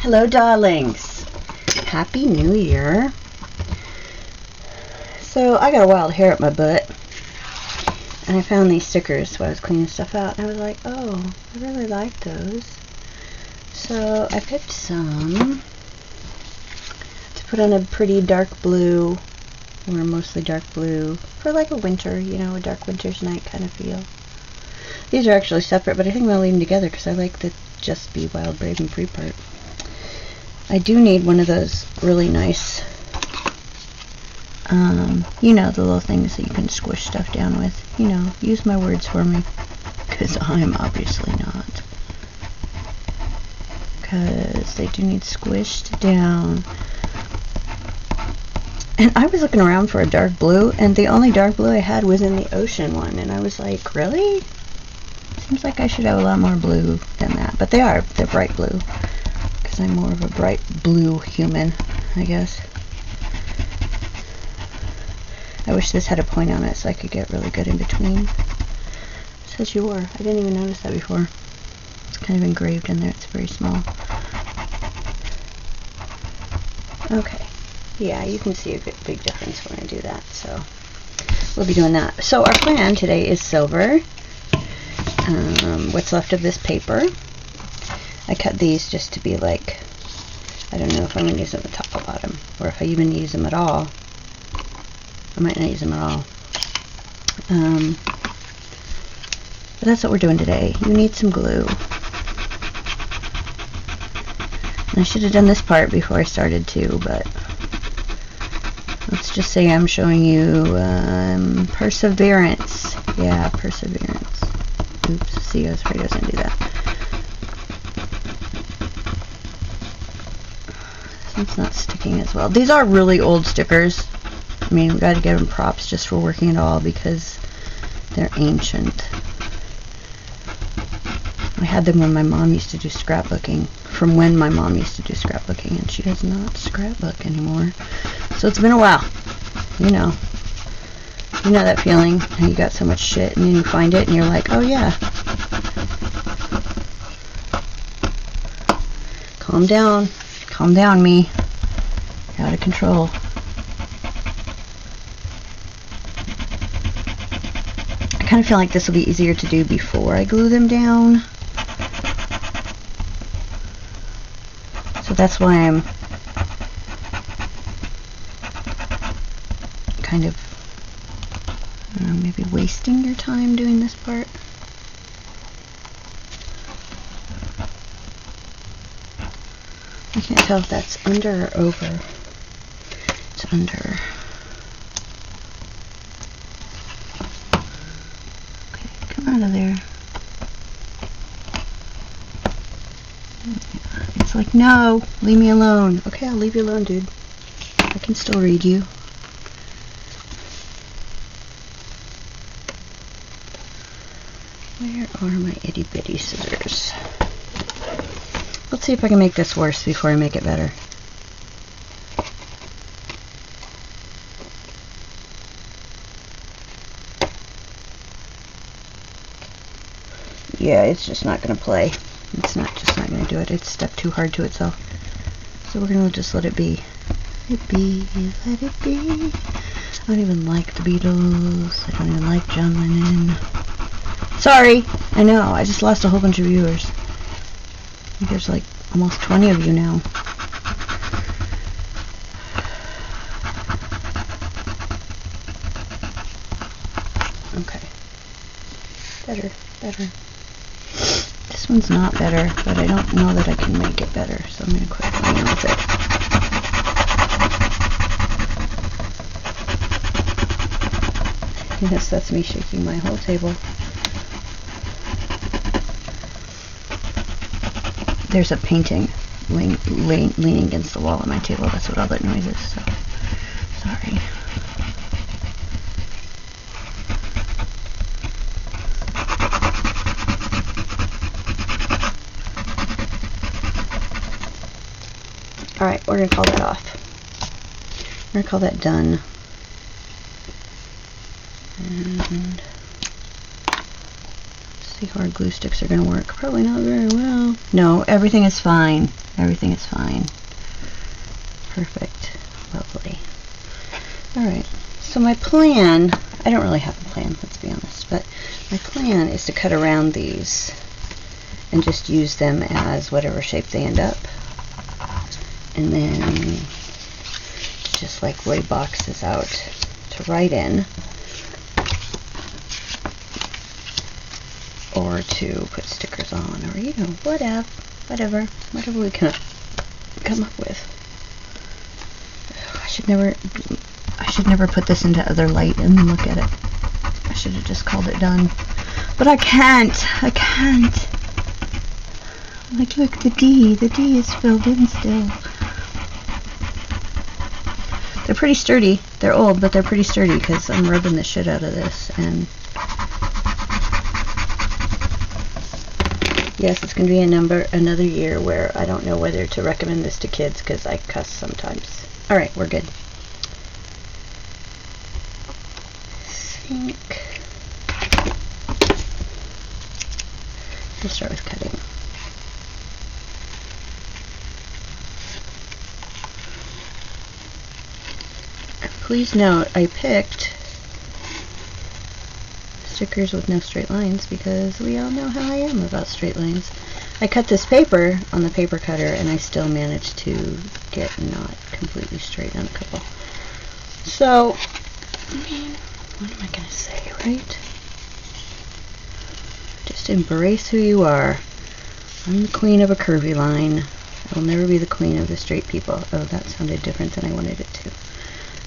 Hello, darlings. Happy New Year. So I got a wild hair up my butt, and I found these stickers while I was cleaning stuff out, and I was like, oh, I really like those. So I picked some to put on a pretty dark blue, or mostly dark blue, for like a winter, you know, a dark winter's night kind of feel. These are actually separate, but I think I'm going to leave them together because I like the Just Be Wild, Brave, and Free part. I do need one of those really nice, you know, the little things that you can squish stuff down with. You know, use my words for me, because I'm obviously not. Because they do need squished down. And I was looking around for a dark blue, and the only dark blue I had was in the ocean one, and I was like, really? Seems like I should have a lot more blue than that. But they're bright blue. Because I'm more of a bright blue human, I guess. I wish this had a point on it so I could get really good in between. It says your. I didn't even notice that before. It's kind of engraved in there. It's very small. Okay. Yeah, you can see a big difference when I do that. So we'll be doing that. So our plan today is silver. What's left of this paper. I cut these just to be like, I don't know if I'm going to use them at the top or bottom, or if I even use them at all. I might not use them at all. But that's what we're doing today. You need some glue. And I should have done this part before I started too, but let's just say I'm showing you perseverance. Yeah, perseverance. Oops, see, I was afraid I was going to do that. It's not sticking as well. These are really old stickers. I mean, we got to give them props just for working at all because they're ancient. I had them when my mom used to do scrapbooking. From when my mom used to do scrapbooking, and she does not scrapbook anymore. So it's been a while. You know that feeling. How you got so much shit, and then you find it, and you're like, oh yeah. Calm down. Calm down, me. You're out of control. I kind of feel like this will be easier to do before I glue them down. So that's why I'm kind of, I don't know, maybe wasting your time doing this part. I can't tell if that's under or over. It's under. Okay, come out of there. It's like, no, leave me alone. Okay, I'll leave you alone, dude. I can still read you. Where are my itty bitty scissors? Let's see if I can make this worse before I make it better. Yeah, it's just not going to play. It's just not going to do it. It's stuck too hard to itself. So we're going to just let it be. Let it be, let it be. I don't even like the Beatles. I don't even like John Lennon. Sorry! I know, I just lost a whole bunch of viewers. I think there's like almost 20 of you now. Okay. Better. This one's not better, but I don't know that I can make it better, so I'm going to quit playing with it. Yes, that's me shaking my whole table. There's a painting leaning against the wall on my table. That's what all that noise is, so sorry. Alright, we're going to call that off. We're going to call that done. And see how our glue sticks are going to work. Probably not very well. No, everything is fine. Everything is fine. Perfect. Lovely. Alright, so my plan, I don't really have a plan, let's be honest, but my plan is to cut around these and just use them as whatever shape they end up. And then just like lay boxes out to write in, or to put stickers on, or you know, whatever we can come up with. I should never put this into other light and then look at it. I should have just called it done. But I can't. Like, look, the D is filled in still. They're pretty sturdy. They're old, but they're pretty sturdy because I'm rubbing the shit out of this. And yes, it's going to be another year where I don't know whether to recommend this to kids because I cuss sometimes. Alright, we're good. We'll start with cutting. Please note, I picked stickers with no straight lines because we all know how I am about straight lines. I cut this paper on the paper cutter and I still managed to get not completely straight on a couple. So, I mean, what am I going to say, right? Just embrace who you are. I'm the queen of a curvy line. I will never be the queen of the straight people. Oh, that sounded different than I wanted it to.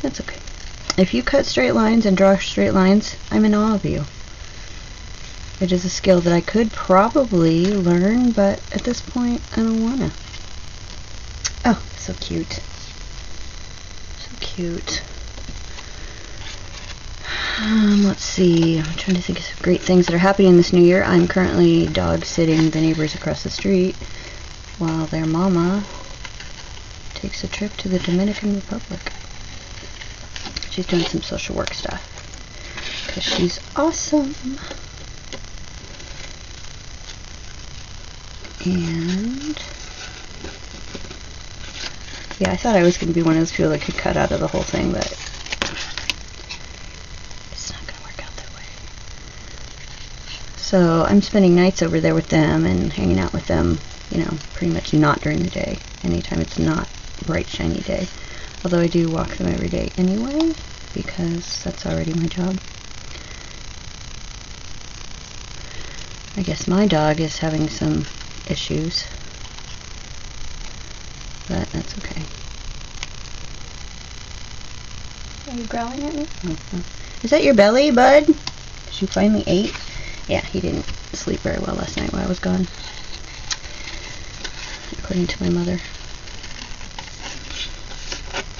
That's okay. If you cut straight lines and draw straight lines, I'm in awe of you. It is a skill that I could probably learn, but at this point, I don't wanna. Oh, so cute. So cute. Let's see. I'm trying to think of some great things that are happening this new year. I'm currently dog sitting the neighbors across the street while their mama takes a trip to the Dominican Republic. She's doing some social work stuff because she's awesome. And yeah, I thought I was going to be one of those people that could cut out of the whole thing, but it's not going to work out that way. So I'm spending nights over there with them and hanging out with them, you know, pretty much not during the day, anytime it's not a bright, shiny day. Although I do walk them every day anyway, because that's already my job. I guess my dog is having some issues, but that's okay. Are you growling at me? Oh. Is that your belly, bud? Did you finally ate? Yeah, he didn't sleep very well last night while I was gone, according to my mother.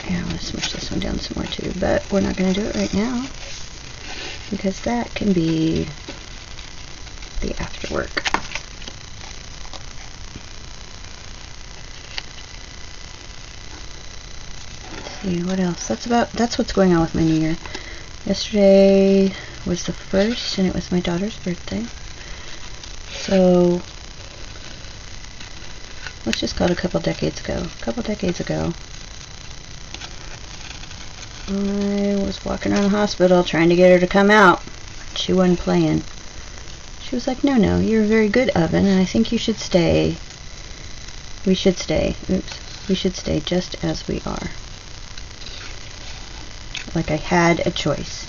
Yeah, I'm going to smush this one down some more too, but we're not going to do it right now because that can be the after work. Let's see, what else? That's what's going on with my new year. Yesterday was the 1st and it was my daughter's birthday. So let's just call it a couple decades ago. I was walking around the hospital trying to get her to come out. She wasn't playing. She was like, no, you're a very good oven, and I think you should stay. We should stay. We should stay just as we are. Like I had a choice.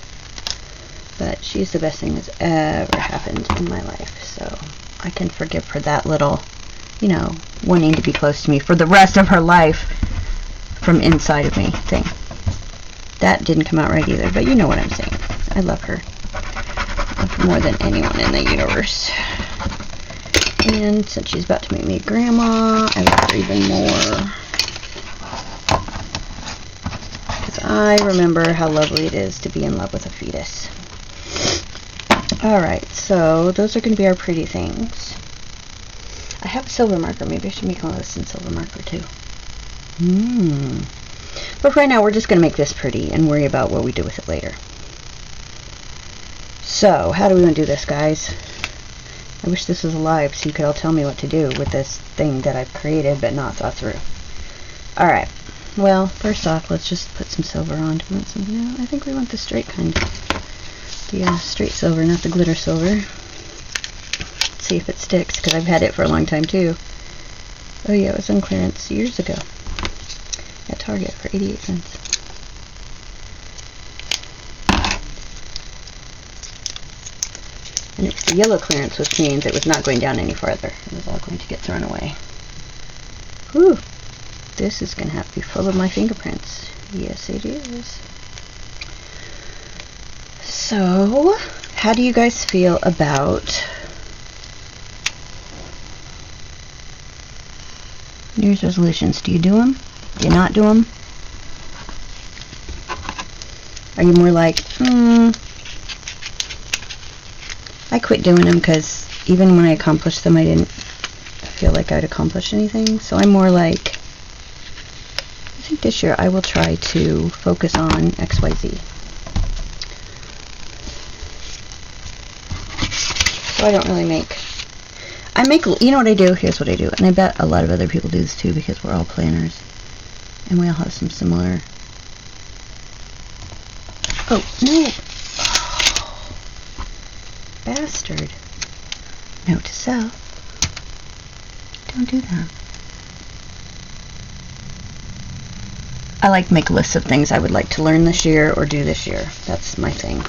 But she's the best thing that's ever happened in my life, so I can forgive her that little, you know, wanting to be close to me for the rest of her life from inside of me thing. That didn't come out right either, but you know what I'm saying. I love her. I love her more than anyone in the universe. And since she's about to make me a grandma, I love her even more. Because I remember how lovely it is to be in love with a fetus. Alright, so those are going to be our pretty things. I have a silver marker. Maybe I should make all this in silver marker too. But for right now, we're just going to make this pretty and worry about what we do with it later. So, how do we want to do this, guys? I wish this was alive so you could all tell me what to do with this thing that I've created but not thought through. Alright, well, first off, let's just put some silver on. Do we want something new? I think we want the straight kind. The straight silver, not the glitter silver. Let's see if it sticks, because I've had it for a long time too. Oh yeah, it was on clearance years ago at Target for 88 cents. And it was the yellow clearance, which means it was not going down any farther. It was all going to get thrown away. Whew! This is going to have to be full of my fingerprints. Yes, it is. So, how do you guys feel about New Year's resolutions? Do you do them? Do you not do them? Are you more like, I quit doing them because even when I accomplished them, I didn't feel like I'd accomplished anything. So I'm more like, I think this year I will try to focus on XYZ. So I don't really you know what I do? Here's what I do. And I bet a lot of other people do this too because we're all planners. And we all have some similar... Oh, no! Bastard. Note to self. Don't do that. I like to make lists of things I would like to learn this year or do this year. That's my thing.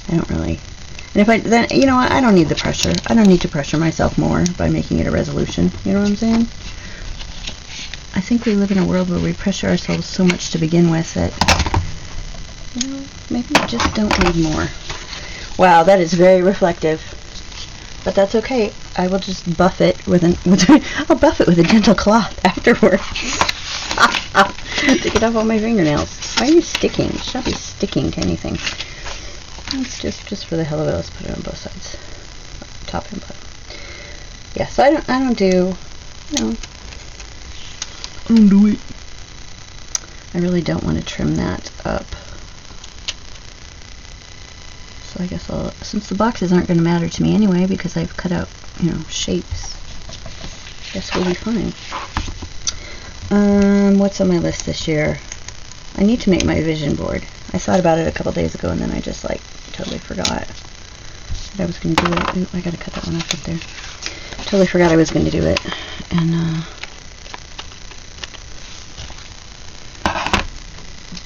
I don't really... And if then, you know what, I don't need the pressure. I don't need to pressure myself more by making it a resolution. You know what I'm saying? I think we live in a world where we pressure ourselves so much to begin with that, you know, maybe we just don't need more. Wow, that is very reflective. But that's okay. I will just buff it I'll buff it with a gentle cloth afterwards. To get off all my fingernails. Why are you sticking? You should not be sticking to anything. It's just for the hell of it. Let's put it on both sides. Top and bottom. Yeah, so I don't do, you know, I don't do it. I really don't want to trim that up. So I guess since the boxes aren't going to matter to me anyway because I've cut out, you know, shapes, I guess we'll be fine. What's on my list this year? I need to make my vision board. I thought about it a couple days ago and then I just like totally forgot that I was going to do it. Ooh, I gotta cut that one off up there. Totally forgot I was going to do it. And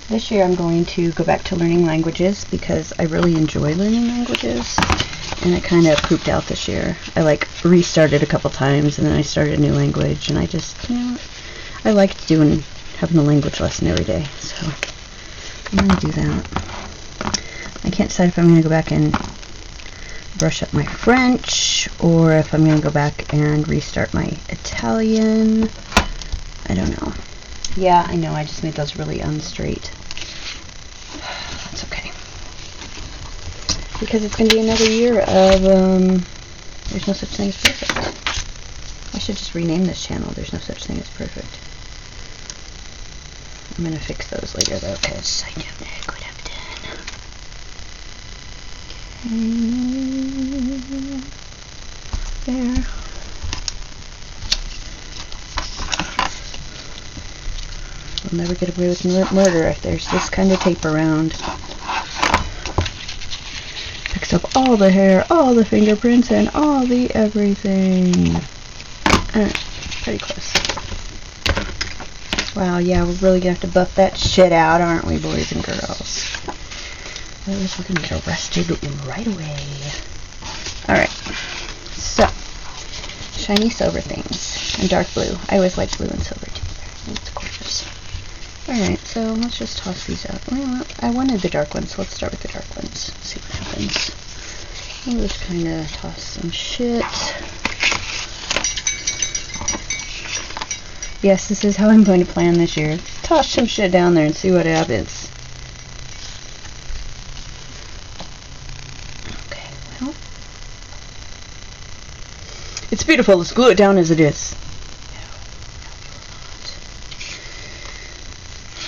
this year I'm going to go back to learning languages because I really enjoy learning languages. And I kind of pooped out this year. I like restarted a couple times and then I started a new language and I just, you know, I liked having a language lesson every day. So I'm going to do that. I can't decide if I'm going to go back and brush up my French or if I'm going to go back and restart my Italian. I don't know. Yeah, I know, I just made those really unstraight. That's okay. Because it's going to be another year of, there's no such thing as perfect. I should just rename this channel, There's No Such Thing as Perfect. I'm going to fix those later though, because I don't know what I've done. There. We'll never get away with murder if there's this kind of tape around. Picks up all the hair, all the fingerprints, and all the everything. Pretty close. Wow, yeah, we're really gonna have to buff that shit out, aren't we, boys and girls? Otherwise we're gonna get arrested right away. Alright, so, shiny silver things, and dark blue. I always like blue and silver together. It's gorgeous. Alright, so let's just toss these out. Well, I wanted the dark ones, so let's start with the dark ones. See what happens. We'll just kind of toss some shit. Yes, this is how I'm going to plan this year. Toss some shit down there and see what happens. Okay, well. It's beautiful. Let's glue it down as it is.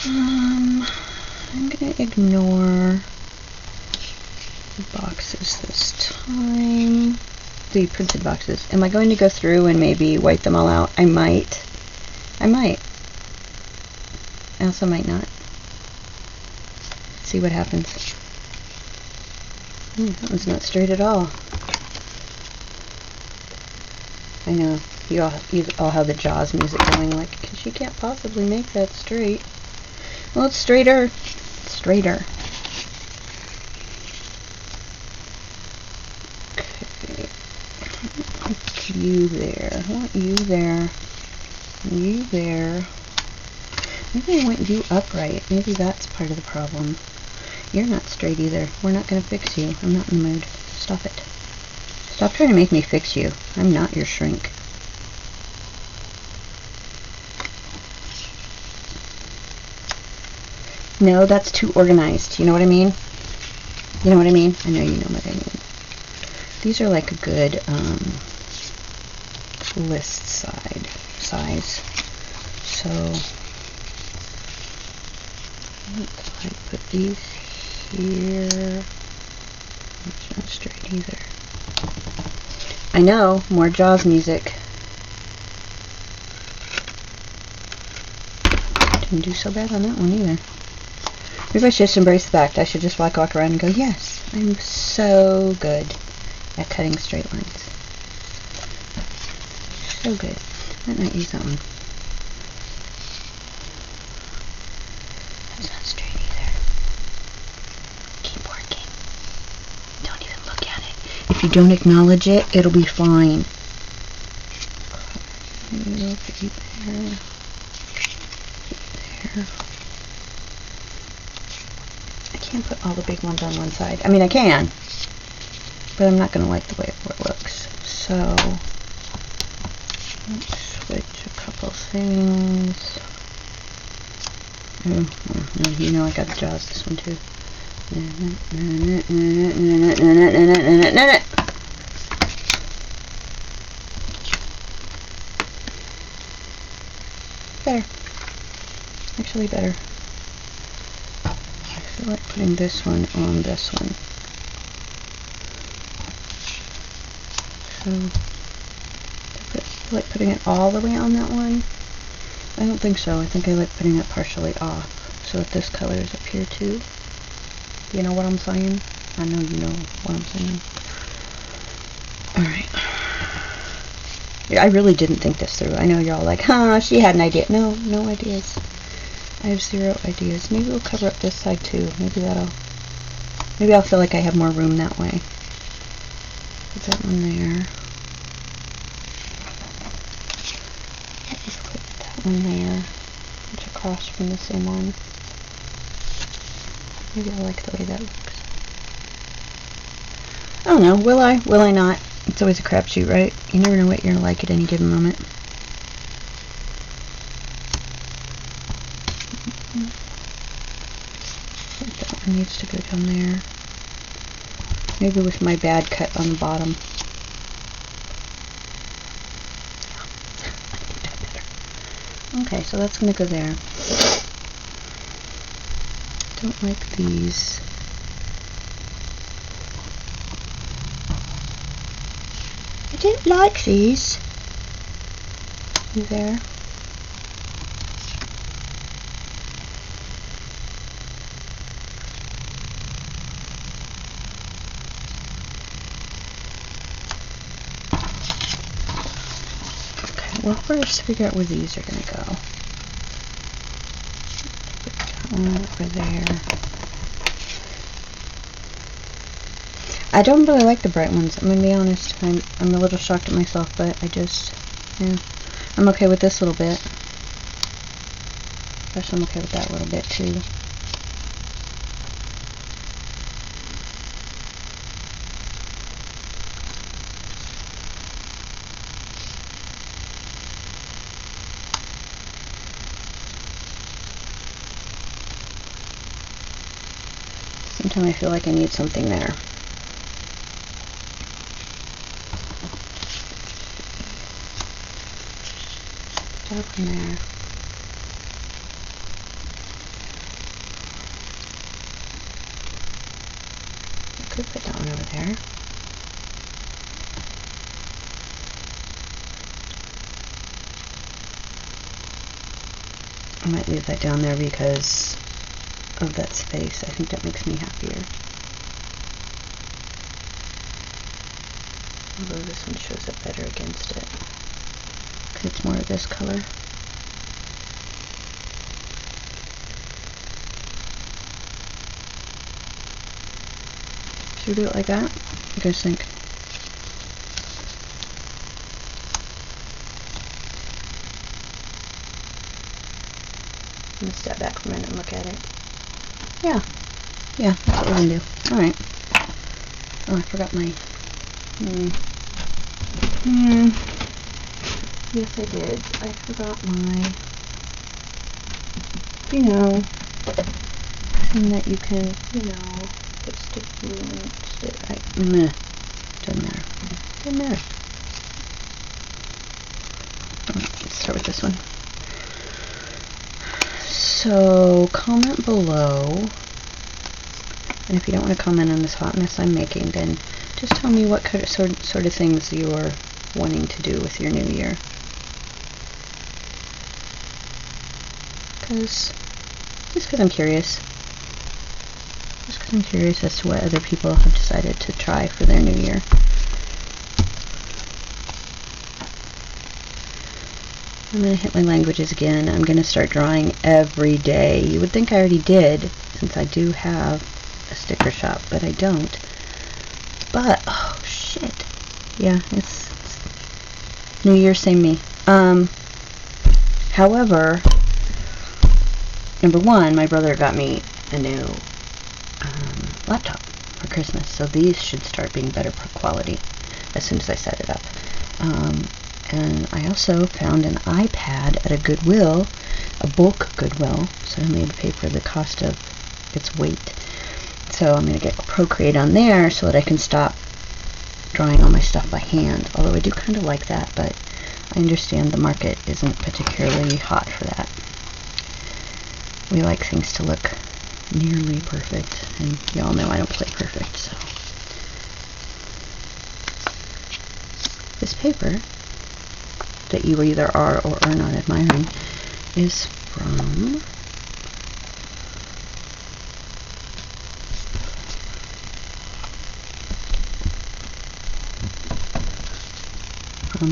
I'm going to ignore the boxes this time. the printed boxes. Am I going to go through and maybe wipe them all out? I might. I also might not. See what happens. That one's not straight at all. I know. You all have the Jaws music going, like, because she can't possibly make that straight. Well, it's straighter. It's straighter. Okay. I want you there. I want you there. You there. Maybe I want you upright. Maybe that's part of the problem. You're not straight either. We're not going to fix you. I'm not in the mood. Stop it. Stop trying to make me fix you. I'm not your shrink. No, that's too organized. You know what I mean? You know what I mean? I know you know what I mean. These are like a good list size. So I put these here. It's not straight either. I know, more Jaws music. Didn't do so bad on that one either. Maybe I should just embrace the fact. I should just walk around and go, yes, I'm so good at cutting straight lines. So good. Might not use that one. That's not straight either. Keep working. Don't even look at it. If you don't acknowledge it, it'll be fine. Keep there. Keep there. I can't put all the big ones on one side. I mean, I can, but I'm not going to like the way it looks. So, let's switch a couple things. Oh, you know I got the Jaws this one too. Better. Actually better. I feel like putting this one on this one. So, I feel like putting it all the way on that one. I don't think so. I think I like putting it partially off so that this color is up here too. You know what I'm saying? I know you know what I'm saying. Alright. Yeah, I really didn't think this through. I know you're all like, huh, she had an idea. No, no ideas. I have 0 ideas. Maybe we'll cover up this side too. Maybe I'll feel like I have more room that way. Put that one there. Just put that one there. It's across from the same one. Maybe I like the way that looks. I don't know. Will I? Will I not? It's always a crapshoot, right? You never know what you're gonna like at any given moment. I think that one needs to go down there. Maybe with my bad cut on the bottom. I think that's better. Okay, so that's gonna go there. Don't like these. I don't like these. You there? Okay, well, first figure out where these are going to go. Put that one over there. I don't really like the bright ones. I'm going to be honest. I'm a little shocked at myself, but yeah. I'm okay with this little bit. Guess I'm okay with that little bit too. Sometimes I feel like I need something there. That one there. I could put that one over there. I might leave that down there because of that space. I think that makes me happier. Although this one shows up better against it, because it's more of this color. Should we do it like that? What do you guys think? I'm going to step back for a minute and look at it. Yeah, that's what we're going to do. Alright. Oh, I forgot my... Yes, I did. I forgot my... thing that you can, put stick glue and stick... Doesn't matter. Let's start with this one. So, comment below, and if you don't want to comment on this hot mess I'm making, then just tell me what sort of things you're wanting to do with your new year. Just because I'm curious. Just because I'm curious as to what other people have decided to try for their new year. I'm going to hit my languages again. I'm going to start drawing every day. You would think I already did, since I do have a sticker shop, but I don't. But, oh shit. Yeah, it's New Year, same me. However, number one, my brother got me a new laptop for Christmas, so these should start being better quality as soon as I set it up. And I also found an iPad at a Goodwill, a bulk Goodwill, so I'm able to pay for the cost of its weight. So I'm going to get Procreate on there so that I can stop drawing all my stuff by hand, although I do kind of like that, but I understand the market isn't particularly hot for that. We like things to look nearly perfect, and y'all know I don't play perfect, so. This paper that you either are or are not admiring is from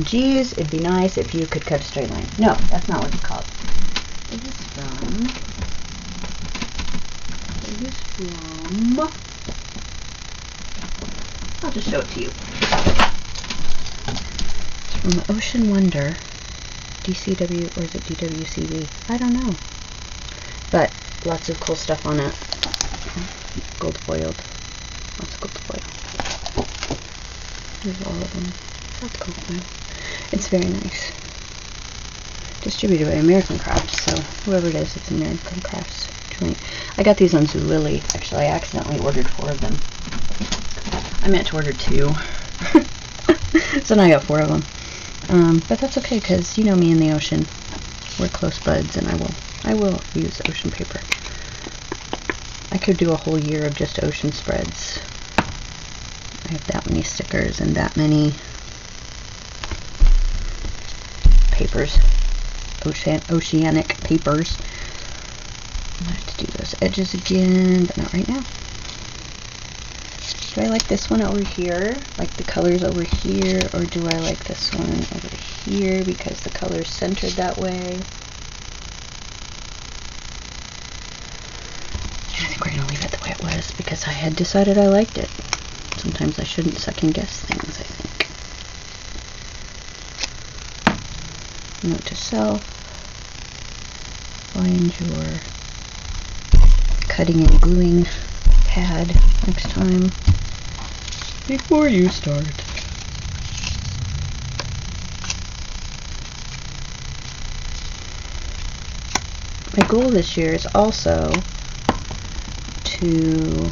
geez, it'd be nice if you could cut a straight line. No, that's not what it's called. It is from I'll just show it to you. It's from Ocean Wonder, DCW, or is it DWCV? I don't know. But lots of cool stuff on it. Gold foiled. Lots of gold foil. Here's all of them. That's gold foil. It's very nice. Distributed by American Crafts, so whoever it is, it's American Crafts joint. I got these on Zulily. Actually, I accidentally ordered 4 of them. I meant to order 2. So now I got 4 of them. But that's okay, because you know me and the ocean. We're close buds, and I will use ocean paper. I could do a whole year of just ocean spreads. I have that many stickers and that many papers. Oceanic papers. I'm going to have to do those edges again, but not right now. Do I like this one over here, like the colors over here, or do I like this one over here because the color's centered that way? I think we're going to leave it the way it was because I had decided I liked it. Sometimes I shouldn't second guess things, I think. Note to self, find your cutting and gluing pad next time before you start. My goal this year is also to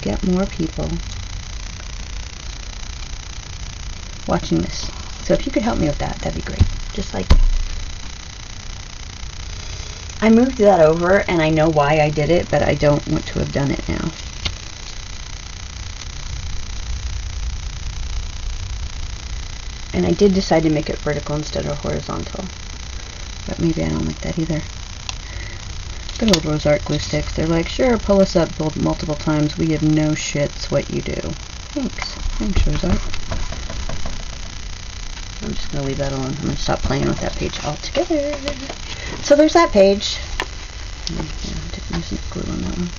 get more people watching this. So if you could help me with that, that'd be great. Just like, I moved that over and I know why I did it, but I don't want to have done it now. And I did decide to make it vertical instead of horizontal. But maybe I don't like that either. Good old Rosart glue sticks. They're like, sure, pull us up multiple times. We give no shits what you do. Thanks. Thanks, Rosart. I'm just going to leave that alone. I'm going to stop playing with that page altogether. So there's that page. Yeah, I didn't use any glue on that one.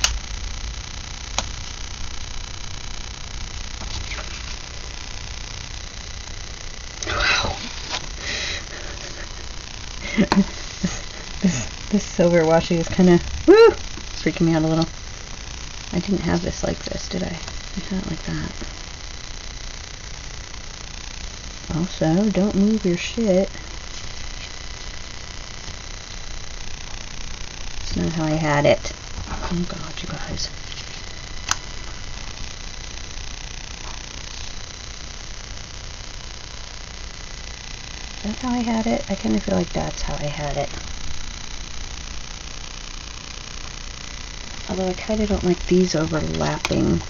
Wow. This silver washi is kind of, freaking me out a little. I didn't have this like this, did I? I had it like that. Also, don't move your shit. It's not how I had it. Oh god, you guys. Is that how I had it? I kind of feel like that's how I had it. Although I kind of don't like these overlapping.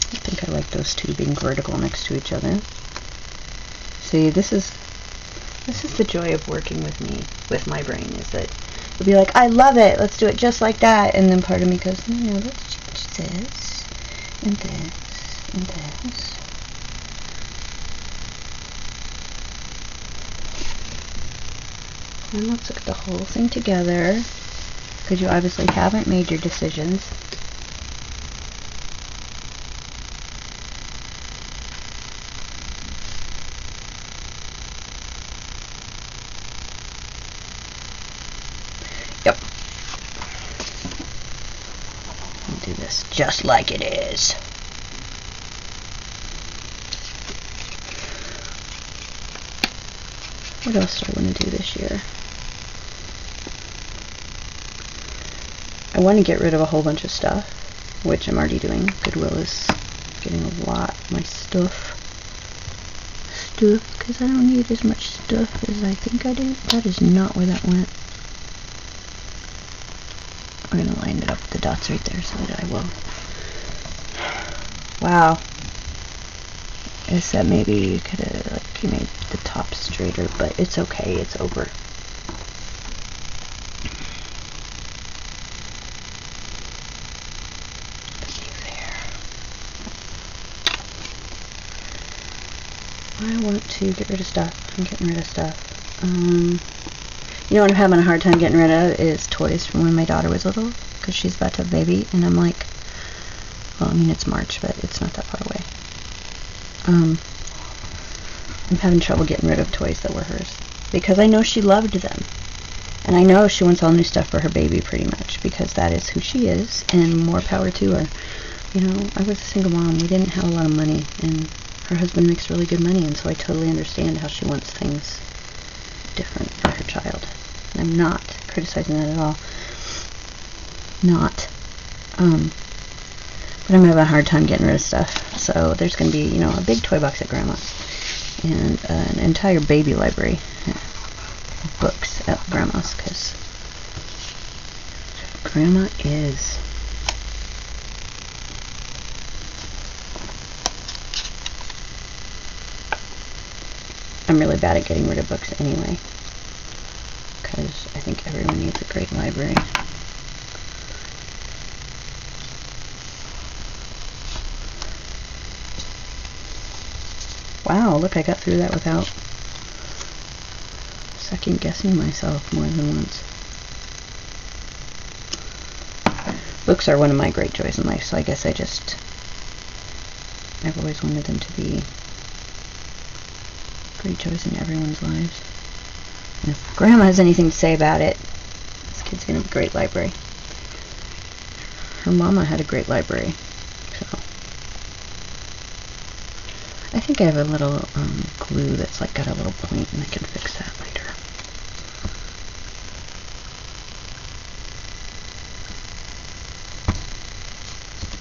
I think I like those two being vertical next to each other. See, this is the joy of working with me, with my brain, is that it'll be like, I love it, let's do it just like that, and then part of me goes, no, let's change this, and this, and this. And let's look at the whole thing together, because you obviously haven't made your decisions. Yep. I'll do this just like it is. What else do I want to do this year? I want to get rid of a whole bunch of stuff, which I'm already doing. Goodwill is getting a lot of my stuff, because I don't need as much stuff as I think I do. That is not where that went. I'm going to line it up with the dots right there so that I will. Wow. I said maybe you could have, like, you made the top straighter, but it's okay, it's over. I want to get rid of stuff. I'm getting rid of stuff. You know what I'm having a hard time getting rid of is toys from when my daughter was little, because she's about to have a baby, and I'm like, well, I mean, it's March, but it's not that far away. I'm having trouble getting rid of toys that were hers, because I know she loved them, and I know she wants all new stuff for her baby pretty much, because that is who she is, and more power to her. You know, I was a single mom. We didn't have a lot of money, and her husband makes really good money, and so I totally understand how she wants things different for her child. And I'm not criticizing that at all. Not. But I'm having a hard time getting rid of stuff. So there's going to be, you know, a big toy box at Grandma's, and an entire baby library of books at Grandma's, because Grandma is. I'm really bad at getting rid of books anyway, because I think everyone needs a great library. Wow, look, I got through that without second guessing myself more than once. Books are one of my great joys in life, so I guess I've always wanted them to be great joys in everyone's lives. And if Grandma has anything to say about it, this kid's gonna have a great library. Her mama had a great library, so I think I have a little glue that's like got a little point, and I can fix that later.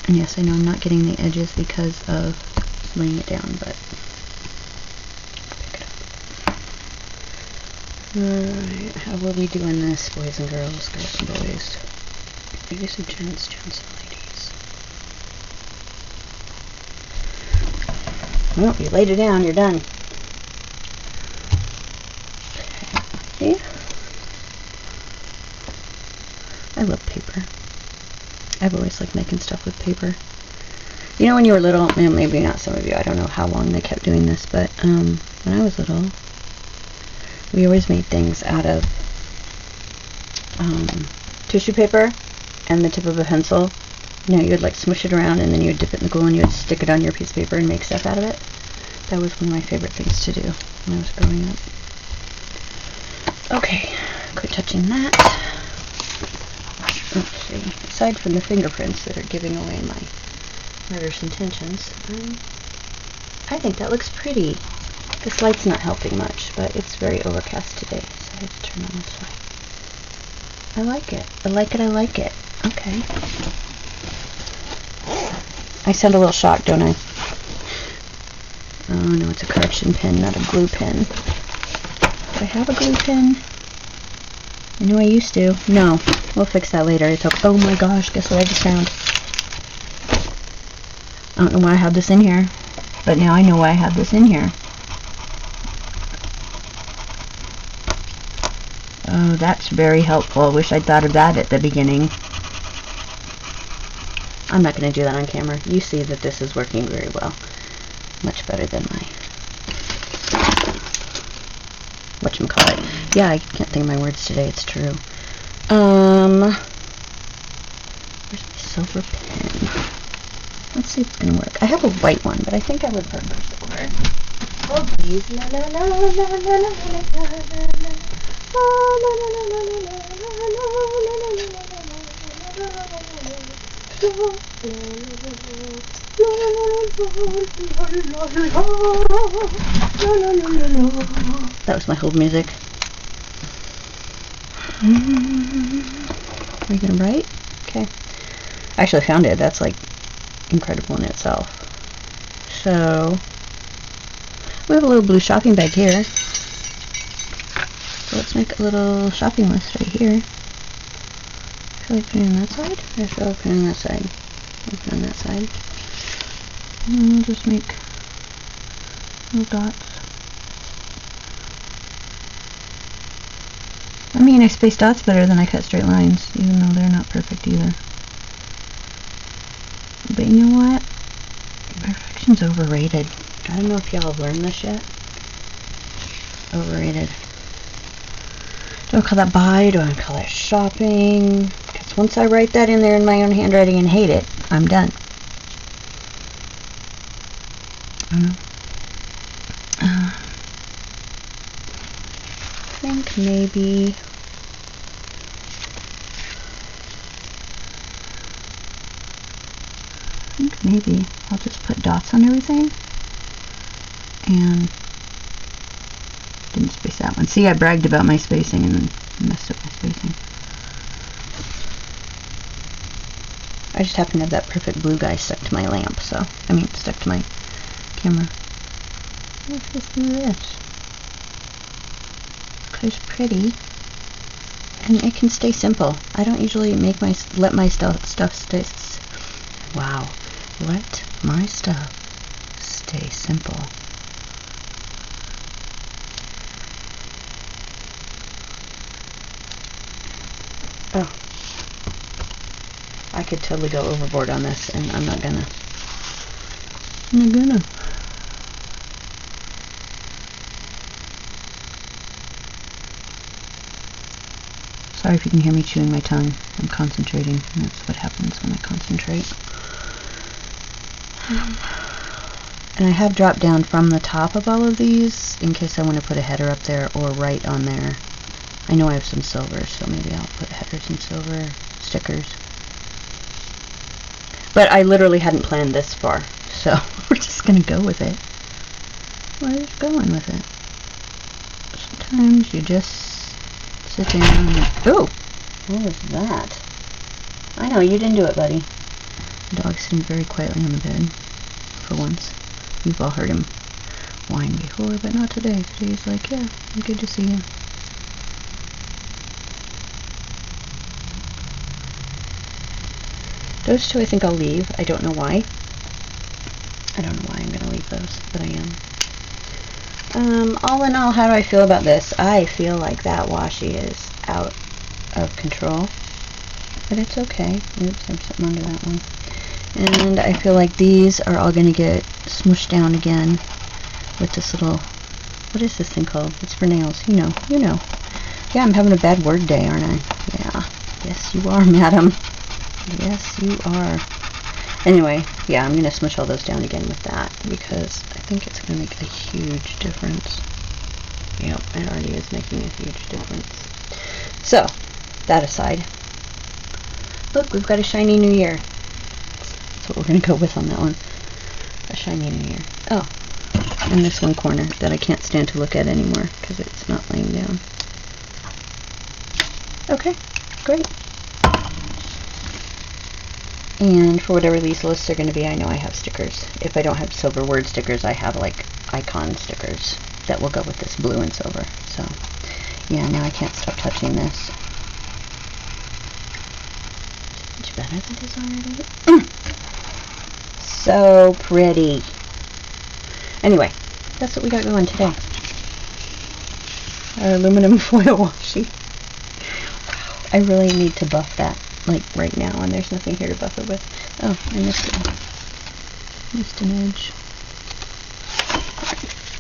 And yes, I know I'm not getting the edges because of laying it down, but Alright, how will we doing this, boys and girls, girls and boys? Ladies and gents, gents and ladies. Well, you laid it down, you're done. Okay. I love paper. I've always liked making stuff with paper. You know, when you were little, and maybe not some of you, I don't know how long they kept doing this, but when I was little, we always made things out of tissue paper and the tip of a pencil. You know, you would like smush it around and then you would dip it in the glue and you would stick it on your piece of paper and make stuff out of it. That was one of my favorite things to do when I was growing up. Okay, quit touching that. Let's see. Aside from the fingerprints that are giving away my murderous intentions, I think that looks pretty. This light's not helping much, but it's very overcast today, so I have to turn on this light. I like it. I like it. I like it. Okay. I sound a little shocked, don't I? Oh no, it's a correction pen, not a glue pen. Do I have a glue pen? I know I used to. No, we'll fix that later. It's okay. Oh my gosh, guess what I just found? I don't know why I had this in here, but now I know why I had this in here. Oh, that's very helpful. I wish I'd thought of that at the beginning. I'm not going to do that on camera. You see that this is working very well. Much better than my whatchamacallit. Yeah, I can't think of my words today. It's true. Where's my silver pen? Let's see if it's going to work. I have a white one, but I think I would prefer silver. Oh, please. La, la, la, la, la, la, la, la, la. That was my hold music. Are you gonna write? Okay. I actually found it. That's like incredible in itself. So we have a little blue shopping bag here. So let's make a little shopping list right here. Shall I put it on that side? Or shall I put it on that side? I'll put it on that side. And we'll just make little dots. I mean, I space dots better than I cut straight lines, even though they're not perfect either. But you know what? Perfection's overrated. I don't know if y'all have learned this yet. Overrated. Do I call that buy? Do I call that shopping? Because once I write that in there in my own handwriting and hate it, I'm done. I think maybe I'll just put dots on everything and didn't space that one. See, I bragged about my spacing and then messed up my spacing. I just happen to have that perfect blue guy stuck to my lamp, so, I mean, stuck to my camera. Let's just do this. It's pretty. And it can stay simple. I don't usually let my stuff stay, wow. Let my stuff stay simple. Oh. I could totally go overboard on this, and I'm not gonna. Sorry if you can hear me chewing my tongue. I'm concentrating, and that's what happens when I concentrate. And I have dropped down from the top of all of these in case I want to put a header up there or right on there. I know I have some silver, so maybe I'll put headers and silver stickers. But I literally hadn't planned this far, so we're just going to go with it. We're just going with it. Sometimes you just sit down and... Ooh! What was that? I know, you didn't do it, buddy. The dog's sitting very quietly on the bed. For once. You've all heard him whine before, but not today. Today's like, yeah, good to see you. Those two I think I'll leave. I don't know why. I don't know why I'm going to leave those, but I am. All in all, how do I feel about this? I feel like that washi is out of control, but it's okay. Oops, there's something under that one. And I feel like these are all going to get smushed down again with this little, what is this thing called? It's for nails. You know. Yeah, I'm having a bad word day, aren't I? Yeah. Yes, you are, madam. Yes, you are. Anyway, yeah, I'm going to smush all those down again with that because I think it's going to make a huge difference. Yep, it already is making a huge difference. So, that aside, look, we've got a shiny new year. That's what we're going to go with on that one. A shiny new year. Oh, and this one corner that I can't stand to look at anymore because it's not laying down. Okay, great. And for whatever these lists are going to be, I know I have stickers. If I don't have silver word stickers, I have like icon stickers that will go with this blue and silver. So, yeah, now I can't stop touching this. Much better that is already. So pretty. Anyway, that's what we got going today. Our aluminum foil washi. Wow, I really need to buff that. Like right now, and there's nothing here to buff it with. Oh, I missed it. Missed an edge.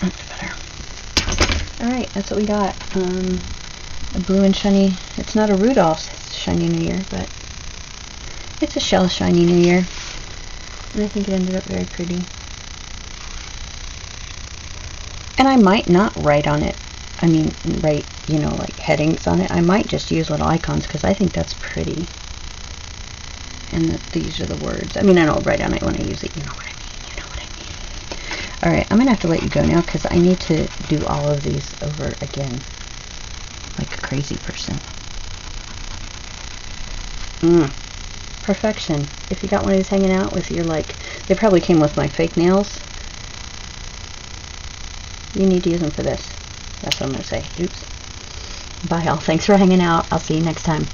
That's better. Alright, that's what we got. A blue and shiny. It's not a Rudolph's Shiny New Year, but it's a Chelle Shiny New Year. And I think it ended up very pretty. And I might not write on it. I mean, write, you know, like headings on it. I might just use little icons because I think that's pretty. And these are the words. I mean, I don't write on it when I use it. You know what I mean. Alright, I'm going to have to let you go now because I need to do all of these over again. Like a crazy person. Perfection. If you got one of these hanging out with your, like, they probably came with my fake nails. You need to use them for this. That's what I'm going to say. Oops. Bye, all. Thanks for hanging out. I'll see you next time.